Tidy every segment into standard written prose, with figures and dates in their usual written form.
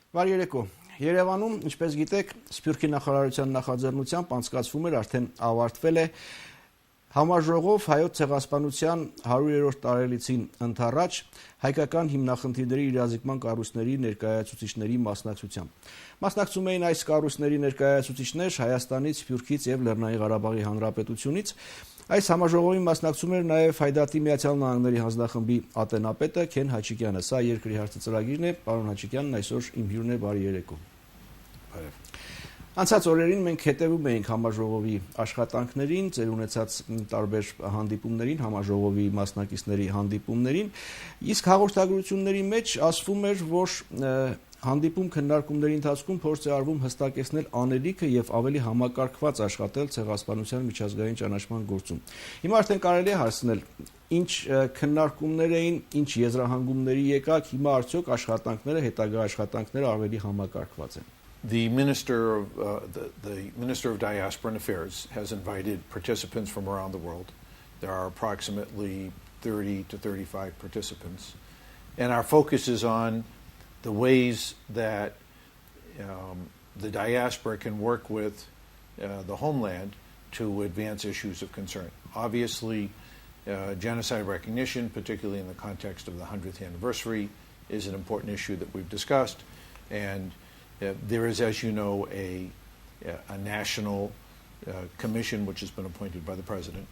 Բարի երեկո։ Երևանում, ինչպես գիտեք, Սփյուռքի նախարարության նախաձեռնությամբ անցկացվում էր արդեն ավարտվել է համաժողով հայոց ցեղասպանության 100-րդ տարելիցին ընթառաջ հայկական հիմնախնդիրների իրազեկման կառույցների ներկայացուցիչների մասնակցությամբ։ Մասնակցում էին այս կառույցների ներկայացուցիչներ Հայաստանից, Սփյուռքից եւ Լեռնային Ղարաբաղի Հանրապետությունից։ Այս համաժողովին մասնակցում էր նաև Հայդատի Միացյալ Նահանգների հանձնախմբի ատենապետը Քեն Հաչիկյանը։ Սա Երկրի հարցը ծրագիրն է, պարոն Հաչիկյանն այսօր իմ հյուրն է, բարի երեկո։ Անցած օրերին մենք հետևում էինք համաժողովի աշխատանքներին, ծեր ունեցած տարբեր հանդիպումներին, համաժողովի մասնակիցների հանդիպումներին, իսկ հաղորդագրությունների մեջ ասվում էր, որ հանդիպում քննարկումների ընթացքում փորձ է արվում հստակեցնել անելիքը եւ ավելի համակարգված աշխատել ցեղասպանության միջազգային ճանաչման գործում։ Հիմա արդեն կարելի է հարցնել, ինչ քննարկումներ էին, ինչ եզրահանգումների եկաք, հիմա արդյոք աշխատանքները, հետագա աշխատանքները ավելի համակարգված են։ The Minister of Diaspora and Affairs has invited participants from around the world. There are approximately 30 to 35 participants. And our focus is on the ways that the diaspora can work with the homeland to advance issues of concern. Obviously, genocide recognition, particularly in the context of the 100th anniversary, is an important issue that we've discussed. And there is, as you know, a national commission which has been appointed by the president.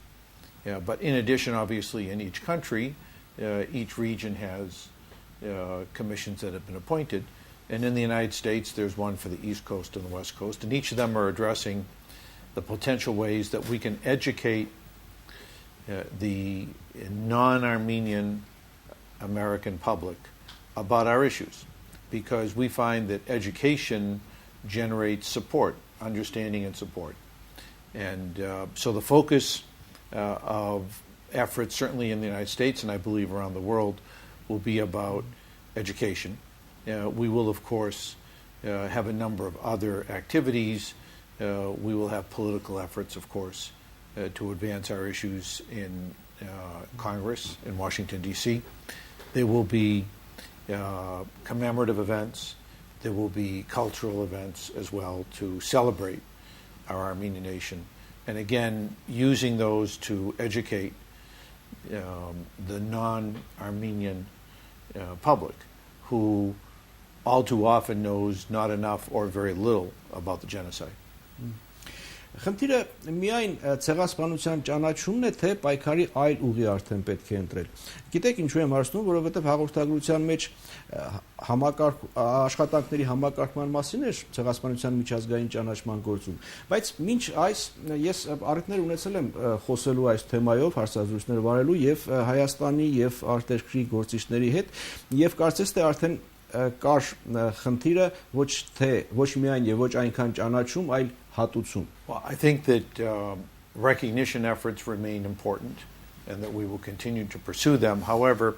But in addition, obviously, in each country, each region has commissions that have been appointed. And in the United States, there's one for the East Coast and the West Coast. And each of them are addressing the potential ways that we can educate the non-Armenian American public about our issues. Because we find that education generates support, understanding and support. And so the focus of efforts, certainly in the United States and I believe around the world, will be about education. We will, of course, have a number of other activities. We will have political efforts, of course, to advance our issues in Congress in Washington, D.C. There will be commemorative events. There will be cultural events as well to celebrate our Armenian nation. And again, using those to educate the non-Armenian public who all too often knows not enough or very little about the genocide. Խնդիրը միայն ցեղասպանության ճանաչումն է, թե պայքարի այլ ուղի արդեն պետք է ընտրել։ Գիտեք ինչու եմ հարցնում, որովհետև հաղորդագրության մեջ աշխատանքների համակարգման մասին էր ցեղասպանության միջազգային ճանաչման գործում, բայց մինչ այս ես առիթներ ունեցել եմ խոսելու այս թեմայով, հարցազրույցներ վարելու եւ Հայաստանի եւ արտերկրի գործիչների հետ, եւ կարծես թե արդեն կար խնդիրը ոչ միայն եւ ոչ այնքան ճանաչում, այլ հատուցում. Well, I think that recognition efforts remain important and that we will continue to pursue them. However,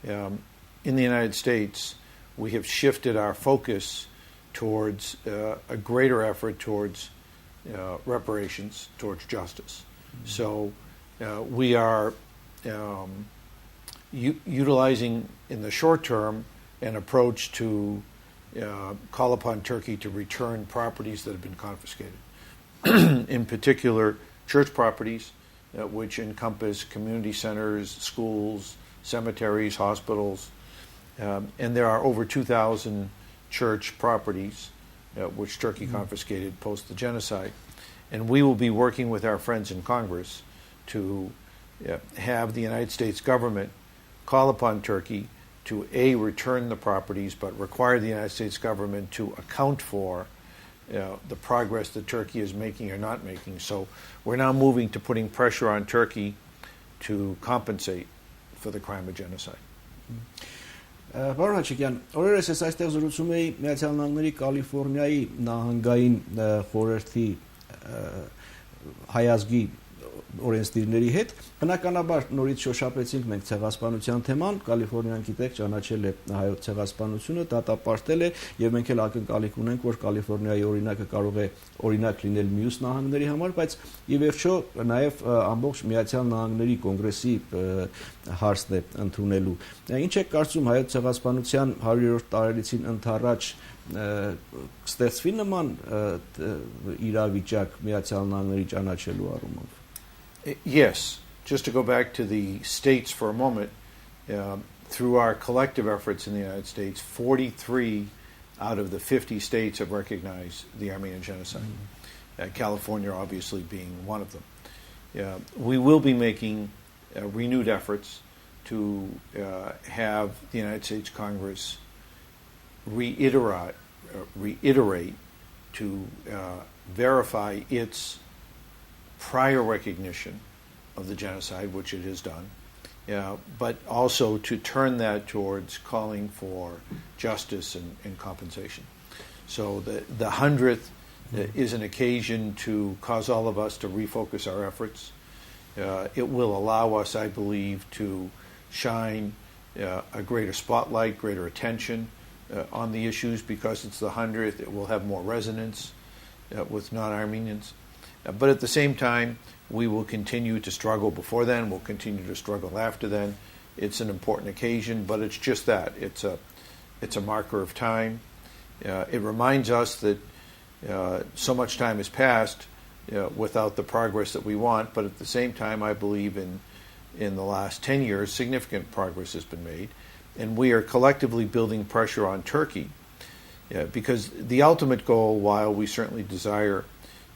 in the United States, we have shifted our focus towards a greater effort towards reparations, towards justice. Mm-hmm. So we are utilizing in the short term an approach to call upon Turkey to return properties that have been confiscated. In particular, church properties, which encompass community centers, schools, cemeteries, hospitals. And there are over 2,000 church properties which Turkey confiscated post the genocide. And we will be working with our friends in Congress to have the United States government call upon Turkey to return the properties, but require the United States government to account for the progress that Turkey is making or not making. So we're now moving to putting pressure on Turkey to compensate for the crime of genocide. Պարոն Հաչիկյան, օրերս ես այստեղ զրուցում էի Միացյալ Նահանգների Կալիֆոռնիայի նահանգային խորհրդի հայազգի օրենսդիրների հետ։ Բնականաբար նորից շոշափեցինք մենք ցեղասպանության թեման, Կալիֆոռնիան գիտեք ճանաչել է հայոց ցեղասպանությունը, դատապարտել է եւ մենք էլ ակնկալիք ունենք, որ Կալիֆոռնիայի օրինակը կարող է օրինակ լինել մյուս նահանգների համար, բայց ի վերջո նաեւ ամբողջ Միացյալ Նահանգների կոնգրեսի հարցն է ընդունելու։ Ինչ է կարծում հայոց ցեղասպանության 100-րդ տարելիցին ընթառաջ կստեղծվի նման իրավիճակ Միացյալ Նահանգների ճանաչելու առումով? Yes. Just to go back to the states for a moment, through our collective efforts in the United States, 43 out of the 50 states have recognized the Armenian genocide. California obviously being one of them. We will be making renewed efforts to have the United States Congress reiterate to verify its prior recognition of the genocide, which it has done, but also to turn that towards calling for justice and compensation. So the 100th is an occasion to cause all of us to refocus our efforts. It will allow us, I believe, to shine a greater spotlight, greater attention on the issues because it's the 100th. It will have more resonance with non-Armenians. But at the same time, we will continue to struggle before then. We'll continue to struggle after then. It's an important occasion, but it's just that. It's a marker of time. It reminds us that so much time has passed without the progress that we want. But at the same time, I believe in the last 10 years, significant progress has been made, and we are collectively building pressure on Turkey because the ultimate goal, while we certainly desire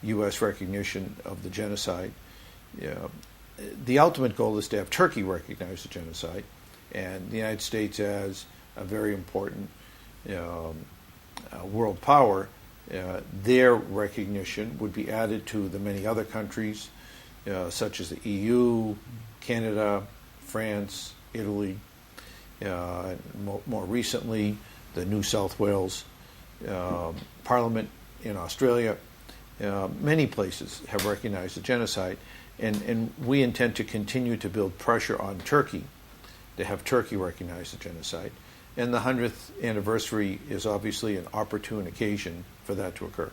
U.S. recognition of the genocide, the ultimate goal is to have Turkey recognize the genocide, and the United States as a very important world power, their recognition would be added to the many other countries, such as the EU, Canada, France, Italy, more recently the New South Wales Parliament in Australia. Many places have recognized the genocide, and we intend to continue to build pressure on Turkey to have Turkey recognize the genocide. And the 100th anniversary is obviously an opportune occasion for that to occur.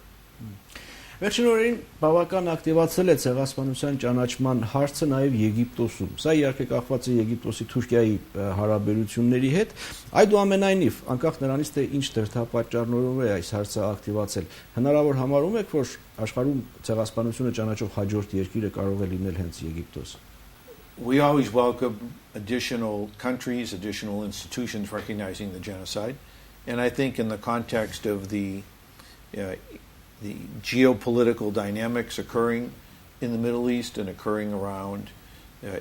Վերջին օրերին բավական ակտիվացել է ցեղասպանության ճանաչման հարցը նաև Եգիպտոսում։ Սա իհարկե կախված է Եգիպտոսի Թուրքիայի հարաբերությունների հետ։ Այդուամենայնիվ, անկախ նրանից թե ինչ դրդապատճառներով է այս հարցը ակտիվացել, հնարավոր համարում եք, որ աշխարհում ցեղասպանությունը ճանաչող հաջորդ երկիրը կարող է լինել հենց Եգիպտոսը։ We always welcome additional countries, additional institutions recognizing the genocide, and I think in the context of the geopolitical dynamics occurring in the Middle East and occurring around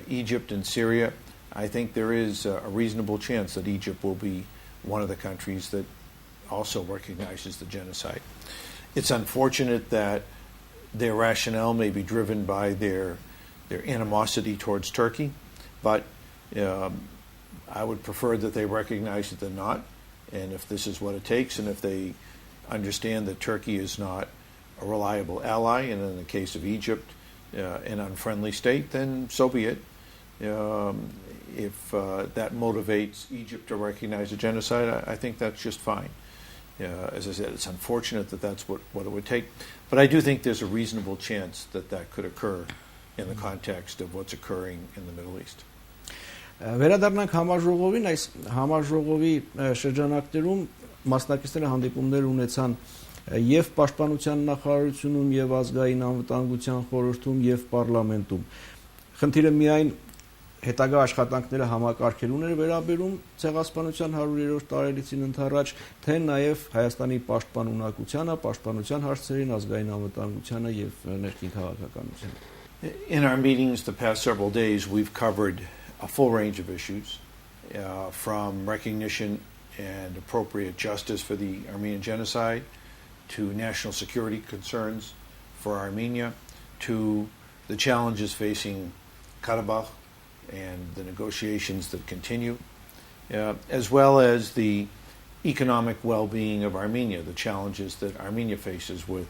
Egypt and Syria, I think there is a reasonable chance that Egypt will be one of the countries that also recognizes the genocide. It's unfortunate that their rationale may be driven by their animosity towards Turkey, but I would prefer that they recognize it than not, and if this is what it takes, and if they understand that Turkey is not a reliable ally, and in the case of Egypt, an unfriendly state, then so be it. If that motivates Egypt to recognize the genocide, I think that's just fine. As I said, it's unfortunate that that's what it would take, but I do think there's a reasonable chance that that could occur in the context of what's occurring in the Middle East. Վերադառնանք համաժողովին, այս համաժողովի շրջանակներում մասնակիցները հանդիպումներ ունեցան եւ պաշտպանության նախարարությունում եւ ազգային անվտանգության խորհրդում եւ պարլամենտում։ Խնդիրը միայն հետագա աշխատանքները համակարգելուն էր վերաբերում ցեղասպանության 100-րդ տարելիցին ընթառաջ, թե նաեւ Հայաստանի պաշտպան ունակությանը, պաշտպանության հարցերին, ազգային անվտանգությանը եւ ներքին քաղաքականությանը։ In our meetings the past several days, we've covered a full range of issues, from recognition and appropriate justice for the Armenian genocide, to national security concerns for Armenia, to the challenges facing Karabakh and the negotiations that continue, as well as the economic well-being of Armenia, the challenges that Armenia faces with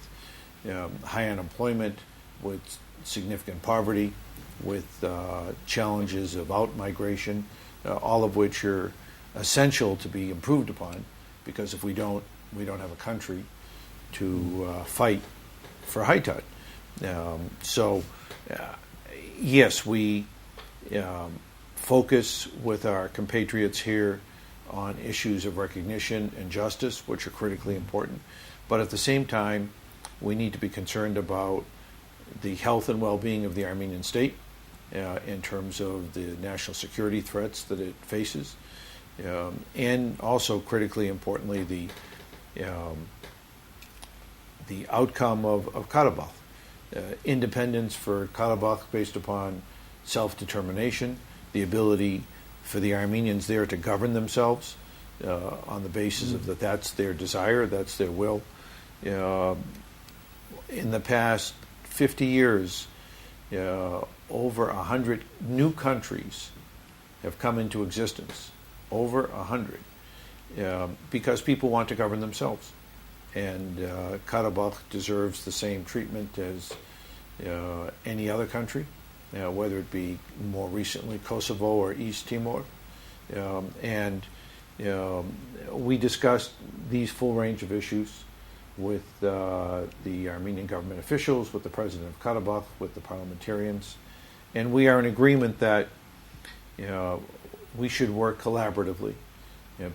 high unemployment, with significant poverty, with challenges of out-migration, all of which are essential to be improved upon, because if we don't have a country to fight for high tide. Yes, we focus with our compatriots here on issues of recognition and justice, which are critically important. But at the same time, we need to be concerned about the health and well-being of the Armenian state in terms of the national security threats that it faces, and also critically importantly the outcome of Karabakh. Independence for Karabakh based upon self-determination, the ability for the Armenians there to govern themselves on the basis of that's their desire, that's their will. In the past 50 years, over 100 new countries have come into existence, over 100, because people want to govern themselves. And Karabakh deserves the same treatment as any other country, whether it be more recently Kosovo or East Timor. We discussed these full range of issues with the Armenian government officials, with the president of Karabakh, with the parliamentarians, and we are in agreement that we should work collaboratively,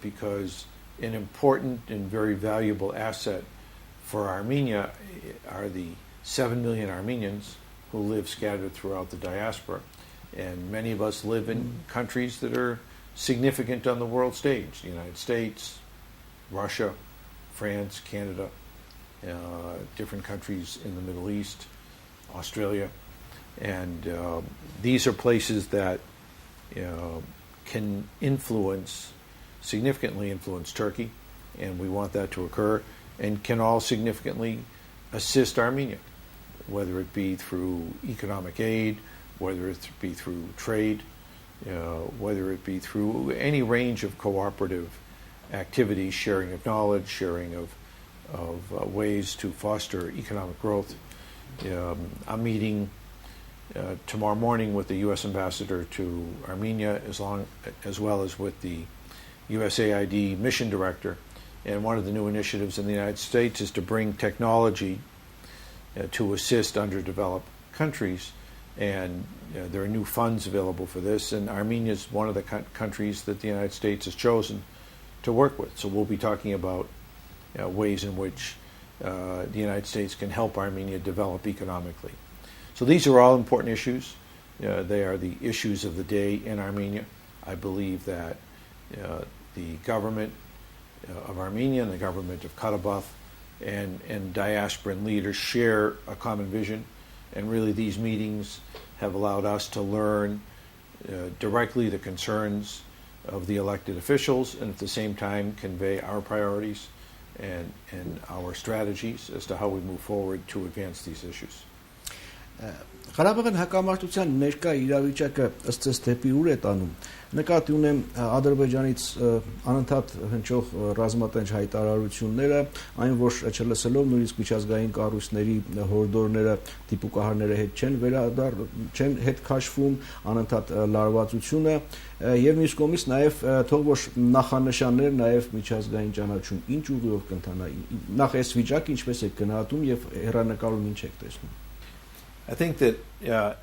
because an important and very valuable asset for Armenia are the 7 million Armenians who live scattered throughout the diaspora. And many of us live in countries that are significant on the world stage: the United States, Russia, France, Canada, different countries in the Middle East, Australia. And these are places that can significantly influence Turkey, and we want that to occur, and can all significantly assist Armenia, whether it be through economic aid, whether it be through trade, whether it be through any range of cooperative activities, sharing of knowledge, sharing of ways to foster economic growth. I'm meeting tomorrow morning with the U.S. ambassador to Armenia, as well as with the USAID mission director. And one of the new initiatives in the United States is to bring technology to assist underdeveloped countries. And there are new funds available for this. And Armenia is one of the countries that the United States has chosen to work with. So we'll be talking about ways in which the United States can help Armenia develop economically. So these are all important issues. They are the issues of the day in Armenia. I believe that the government of Armenia and the government of Karabakh and diasporan leaders share a common vision. And really these meetings have allowed us to learn directly the concerns of the elected officials, and at the same time convey our priorities and our strategies as to how we move forward to advance these issues. Ղարաբաղյան հակամարտության ներկա իրավիճակը ըստ ձեզ դեպի ուր է տանում։ Նկատի ունեմ Ադրբեջանից անընդհատ հնչող ռազմատենչ հայտարարությունները, այն որ չլսելով նույնիսկ միջազգային կառույցների հորդորները, դիպուկահարները չեն հետ քաշվում, անընդհատ լարվածությունը, եւ մյուս կողմից նաեւ թող որ նախանշաններ նաեւ միջազգային ճանաչում, ինչ ուղիով կընթանա, նախ այս վիճակը ինչպես է գնահատում եւ հեռանկարում ինչ եք տեսնում։ I think that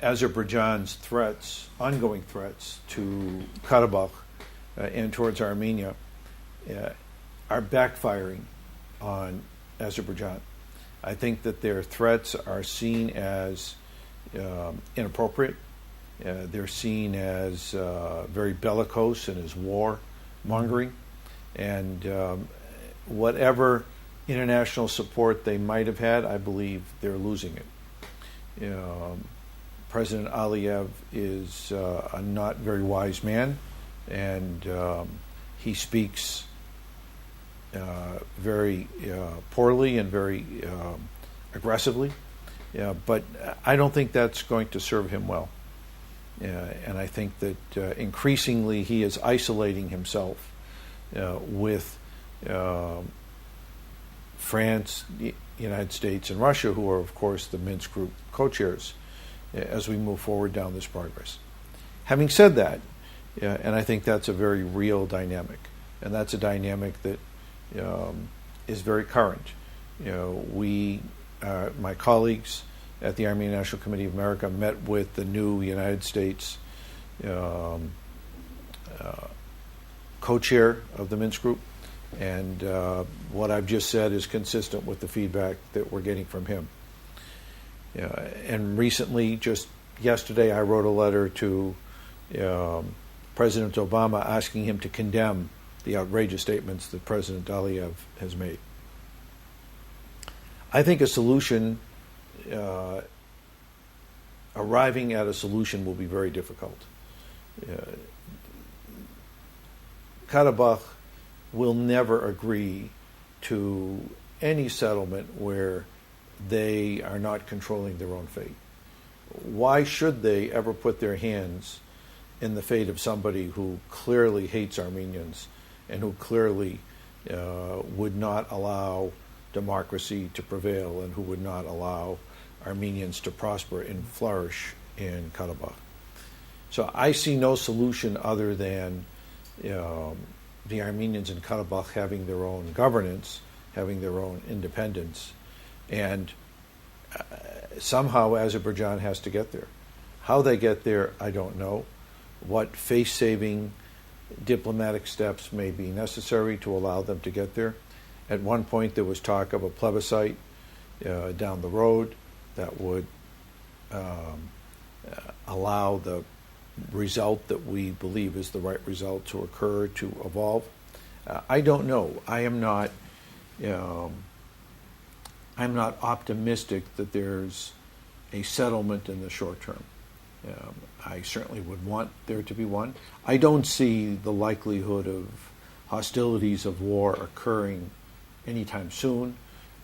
Azerbaijan's ongoing threats to Karabakh and towards Armenia are backfiring on Azerbaijan. I think that their threats are seen as inappropriate. They're seen as very bellicose and as war-mongering. And whatever international support they might have had, I believe they're losing it. President Aliyev is a not very wise man, and he speaks very poorly and very aggressively. But I don't think that's going to serve him well. And I think that increasingly he is isolating himself with France, the United States, and Russia, who are, of course, the Minsk Group co-chairs. as we move forward down this progress. Having said that, and I think that's a very real dynamic, and that's a dynamic that is very current. My colleagues at the Armenian National Committee of America met with the new United States co-chair of the Minsk Group, and what I've just said is consistent with the feedback that we're getting from him. And recently, just yesterday, I wrote a letter to President Obama asking him to condemn the outrageous statements that President Aliyev has made. I think arriving at a solution will be very difficult. Karabakh will never agree to any settlement where they are not controlling their own fate. Why should they ever put their hands in the fate of somebody who clearly hates Armenians and who clearly would not allow democracy to prevail and who would not allow Armenians to prosper and flourish in Karabakh? So I see no solution other than the Armenians in Karabakh having their own governance, having their own independence, and somehow Azerbaijan has to get there. How they get there, I don't know. What face-saving diplomatic steps may be necessary to allow them to get there. At one point there was talk of a plebiscite down the road that would allow the result that we believe is the right result to occur, to evolve. I don't know. I'm not optimistic that there's a settlement in the short term. I certainly would want there to be one. I don't see the likelihood of hostilities of war occurring anytime soon.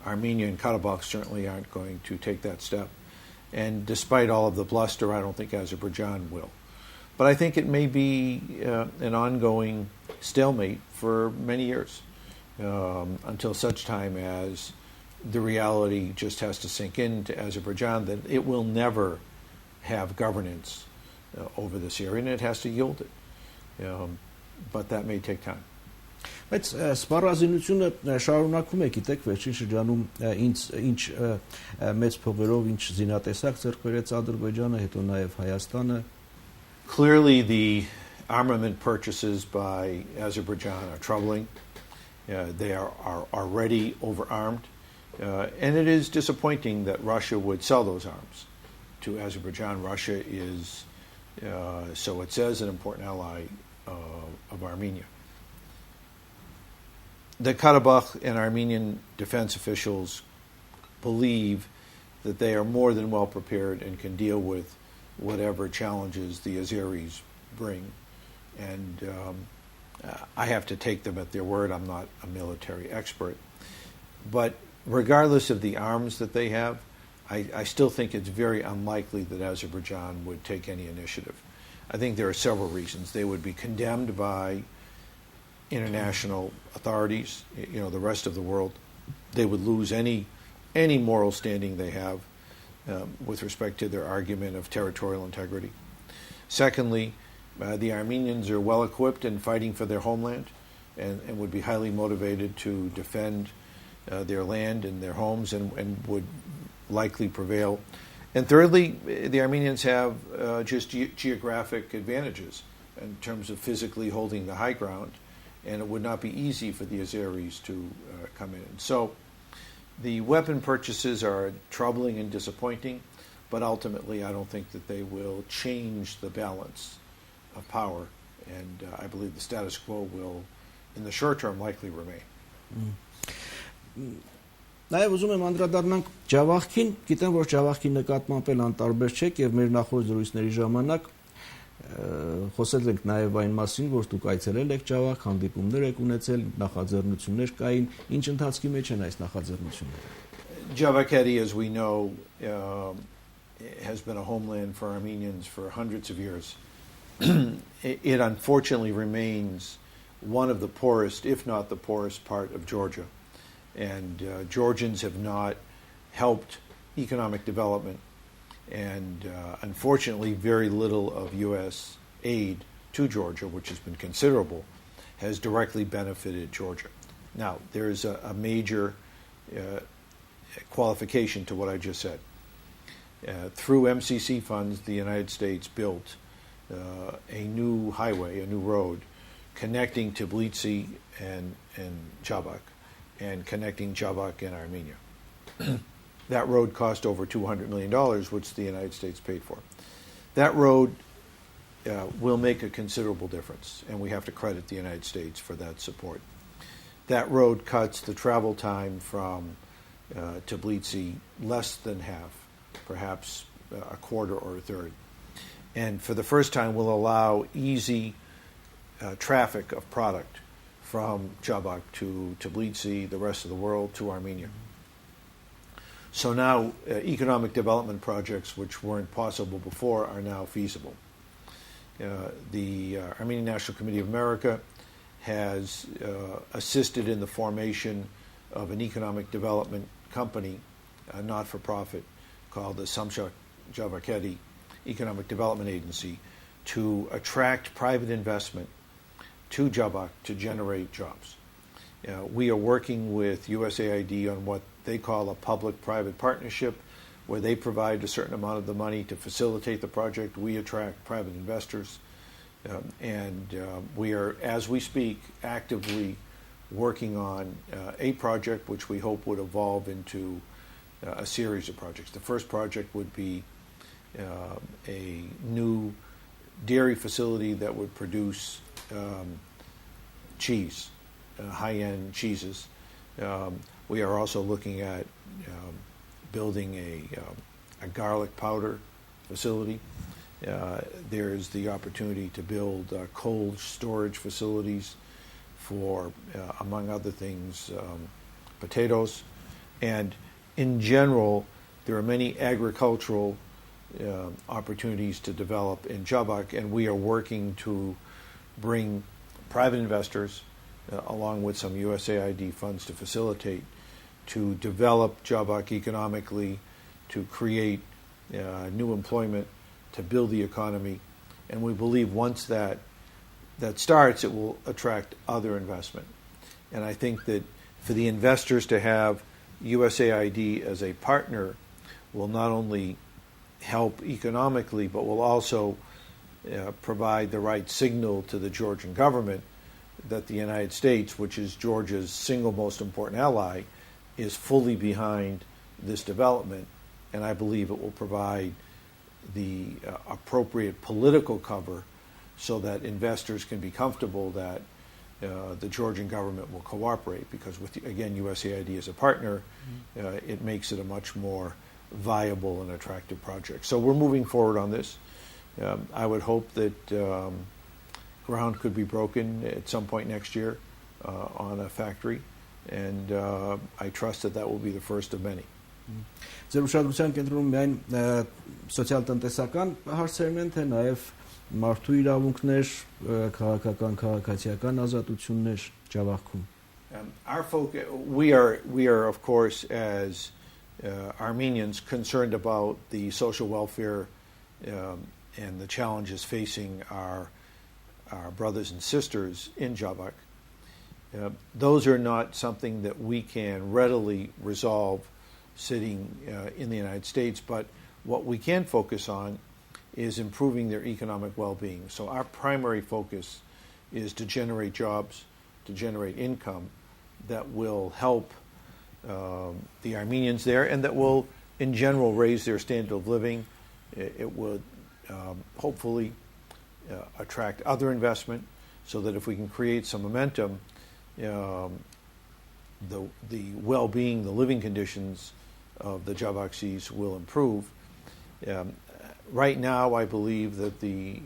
Armenia and Karabakh certainly aren't going to take that step. And despite all of the bluster, I don't think Azerbaijan will. But I think it may be an ongoing stalemate for many years until such time as the reality just has to sink into Azerbaijan that it will never have governance over this area, and it has to yield it. But that may take time. Բայց սպառազինությունը շարունակվում է, գիտեք, վերջին շրջանում ինչ մեծ փողերով, ինչ զինատեսակ ձեռք բերեց Ադրբեջանը, հետո նաև Հայաստանը. Clearly the armament purchases by Azerbaijan are troubling. They are already overarmed. And it is disappointing that Russia would sell those arms to Azerbaijan. Russia is, so it says, an important ally of Armenia. The Karabakh and Armenian defense officials believe that they are more than well prepared and can deal with whatever challenges the Azeris bring. And I have to take them at their word. I'm not a military expert. But regardless of the arms that they have, I still think it's very unlikely that Azerbaijan would take any initiative. I think there are several reasons. They would be condemned by international authorities, the rest of the world. They would lose any moral standing they have with respect to their argument of territorial integrity. Secondly, the Armenians are well equipped in fighting for their homeland and would be highly motivated to defend their land and their homes and would likely prevail. And thirdly, the Armenians have just geographic advantages in terms of physically holding the high ground, and it would not be easy for the Azeris to come in. So the weapon purchases are troubling and disappointing, but ultimately I don't think that they will change the balance of power, and I believe the status quo will, in the short term, likely remain. Նաև ուզում եմ անդրադառնանք Ջավախքին, գիտեմ, որ Ջավախքի նկատմամբ էլ անտարբեր չեք եւ մեր նախորդ զրույցների ժամանակ խոսել ենք նաև այն մասին, որ դուք այցելել եք Ջավախք, հանդիպումներ եք ունեցել, նախաձեռնություններ կային, ինչ ընթացքի մեջ են այս նախաձեռնությունները? Javaketi, as we know, has been a homeland for Armenians for hundreds of years. It unfortunately remains one of the poorest, if not the poorest, part of Georgia. And Georgians have not helped economic development And unfortunately, very little of U.S. aid to Georgia, which has been considerable, has directly benefited Georgia. Now, there's a major qualification to what I just said. Through MCC funds, the United States built a new highway, a new road, connecting Tbilisi and Jabak, and connecting Jabak and Armenia. That road cost over $200 million, which the United States paid for. That road will make a considerable difference, and we have to credit the United States for that support. That road cuts the travel time from Tbilisi less than half, perhaps a quarter or a third. And for the first time will allow easy traffic of product from Jabak to Tbilisi, the rest of the world, to Armenia. So now economic development projects which weren't possible before are now feasible. The Armenian National Committee of America has assisted in the formation of an economic development company, a not-for-profit, called the Samshak Javaketi Economic Development Agency, to attract private investment to Jabak to generate jobs. We are working with USAID on what they call a public-private partnership, where they provide a certain amount of the money to facilitate the project. We attract private investors. We are, as we speak, actively working on a project which we hope would evolve into a series of projects. The first project would be a new dairy facility that would produce cheese, high-end cheeses. We are also looking at building a garlic powder facility. There's the opportunity to build cold storage facilities for, among other things, potatoes. And in general, there are many agricultural opportunities to develop in Jabak, and we are working to bring private investors, along with some USAID funds to facilitate, to develop Jabak economically, to create new employment, to build the economy. And we believe once that starts, it will attract other investment. And I think that for the investors to have USAID as a partner will not only help economically, but will also provide the right signal to the Georgian government that the United States, which is Georgia's single most important ally, is fully behind this development. And I believe it will provide the appropriate political cover so that investors can be comfortable that the Georgian government will cooperate, because with, again, USAID as a partner, it makes it a much more viable and attractive project. So we're moving forward on this. I would hope that ground could be broken at some point next year on a factory, and I trust that will be the first of many. Ձեր ուշադրության կենտրոնում միայն սոցիալ-տնտեսական հարցերն են, թե նաև մարդու իրավունքներ, քաղաքական, քաղաքացիական ազատություններ Ջավախքում. Our focus, we are of course, as Armenians, concerned about the social welfare and the challenges facing our brothers and sisters in Jabak. Those are not something that we can readily resolve sitting in the United States, but what we can focus on is improving their economic well-being. So our primary focus is to generate jobs, to generate income that will help the Armenians there, and that will, in general, raise their standard of living. It would hopefully attract other investment, so that if we can create some momentum, the well-being, the living conditions of the Javaksis will improve. Right now, I believe that the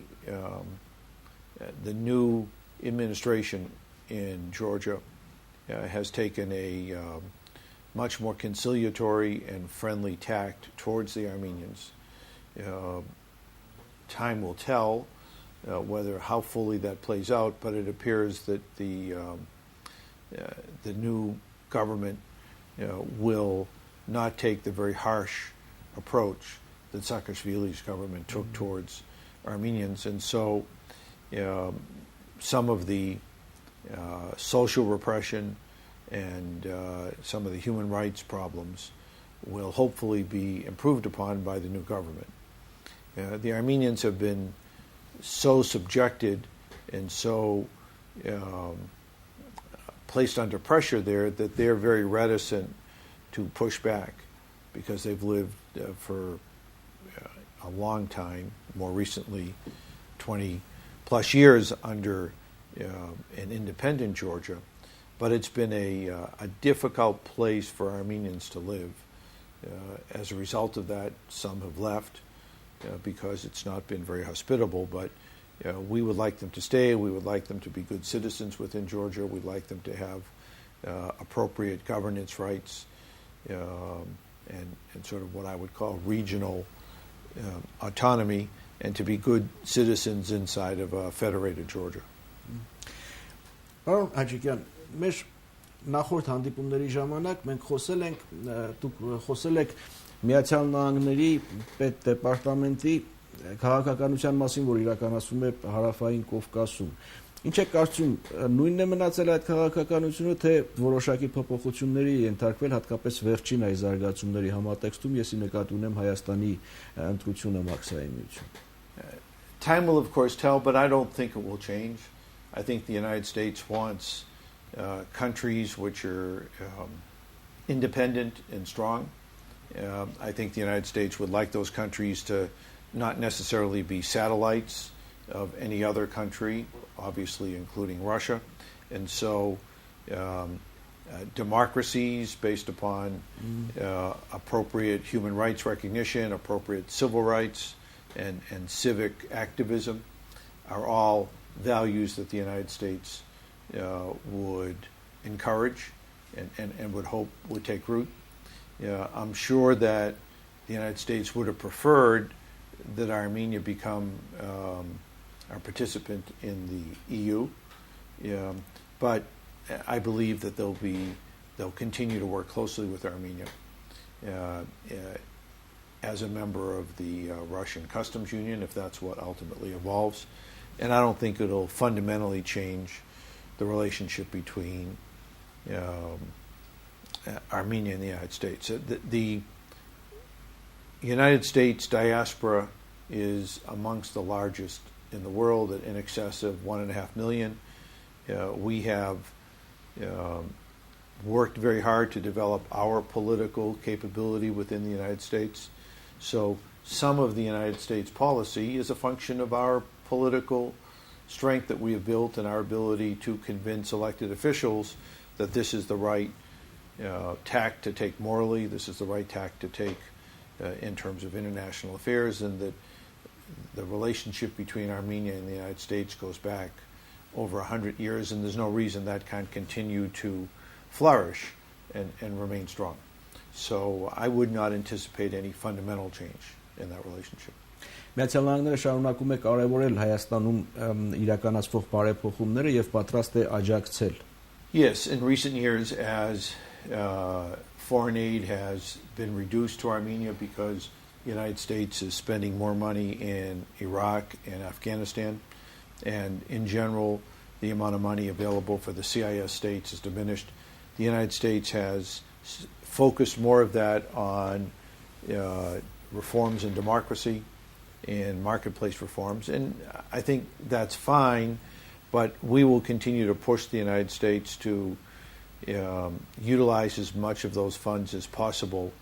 new administration in Georgia has taken a much more conciliatory and friendly tact towards the Armenians. Time will tell how fully that plays out, but it appears that the new government will not take the very harsh approach that Saakashvili's government took towards Armenians. And so some of the social repression and some of the human rights problems will hopefully be improved upon by the new government. The Armenians have been so subjected and so placed under pressure there that they're very reticent to push back because they've lived for a long time, more recently 20 plus years under an independent Georgia. But it's been a difficult place for Armenians to live. As a result of that, some have left because it's not been very hospitable, but we would like them to stay. We would like them to be good citizens within Georgia. We'd like them to have appropriate governance rights and sort of what I would call regional autonomy, and to be good citizens inside of federated Georgia. Պարոն Հաչիկյան, մեր նախորդ հանդիպումների ժամանակ մենք դուք խոսել եք Միացյալ Նահանգների պետդեպարտամենտի քաղաքականության մասին, որ իրականացվում է հարավային Կովկասում։ Ինչ է կարծում, նույնն է մնացել այդ քաղաքականությունը, թե որոշակի փոփոխությունների ենթարկվել հատկապես վերջին այս զարգացումների համատեքստում, եսի նկատի ունեմ Հայաստանի ընտրությունը մաքսային միություն։ Time will of course tell, but I don't think it will change. I think the United States wants countries which are independent and strong. I think the United States would like those countries to not necessarily be satellites of any other country, obviously including Russia. And so democracies based upon appropriate human rights recognition, appropriate civil rights, and civic activism are all values that the United States would encourage and would hope would take root. I'm sure that the United States would have preferred that Armenia become a participant in the EU, but I believe that they'll continue to work closely with Armenia as a member of the Russian Customs Union, if that's what ultimately evolves. And I don't think it'll fundamentally change the relationship between Armenia and the United States. The United States diaspora is amongst the largest in the world, at in excess of 1.5 million. We have worked very hard to develop our political capability within the United States. So some of the United States policy is a function of our political strength that we have built and our ability to convince elected officials that this is the right tack to take morally, this is the right tack to take in terms of international affairs, and that the relationship between Armenia and the United States goes back over 100 years, and there's no reason that can't continue to flourish and remain strong. So I would not anticipate any fundamental change in that relationship. Միացյալ Նահանգները շարունակում է կարևորել Հայաստանում իրականացվող բարեփոխումները եւ պատրաստ է աջակցել. Yes, in recent years, as foreign aid has been reduced to Armenia because the United States is spending more money in Iraq and Afghanistan, and in general, the amount of money available for the CIS states has diminished. The United States has focused more of that on reforms in democracy and marketplace reforms, and I think that's fine, but we will continue to push the United States to utilize as much of those funds as possible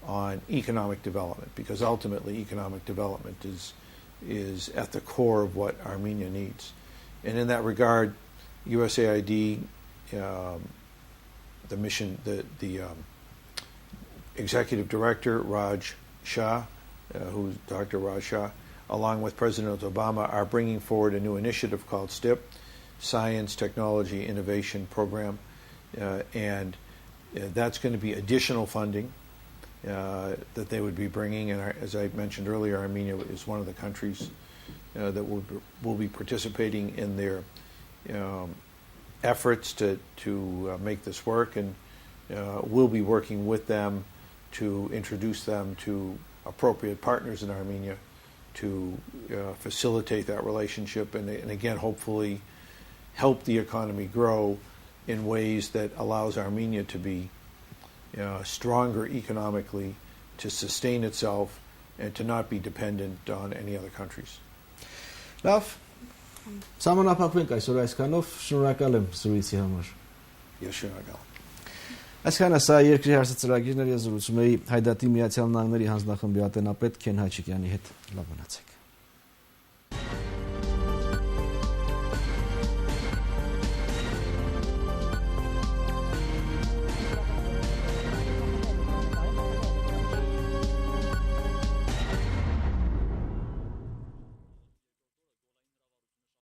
on economic development, because ultimately economic development is at the core of what Armenia needs. And in that regard, USAID, the mission, the executive director, Raj Shah, who's Dr. Raj Shah, along with President Obama, are bringing forward a new initiative called STIP, Science, Technology, Innovation Program, and that's going to be additional funding that they would be bringing. And as I mentioned earlier, Armenia is one of the countries that will be participating in their efforts to make this work, and we'll be working with them to introduce them to appropriate partners in Armenia to facilitate that relationship and again, hopefully help the economy grow in ways that allows Armenia to be stronger economically, to sustain itself, and to not be dependent on any other countries. Լավ, սահմանափակվենք այսօր այսքանով, շնորհակալ եմ զրույցի համար։ Ես շնորհակալ եմ։ Այսքանը սա երկրի հարցը ծրագիրն էր, ես զրուցում էի Հայդատի Միացյալ Նահանգների հանձնախմբի ատենապետ Քեն Հաչիկյանի հետ։ Լավ մնացեք։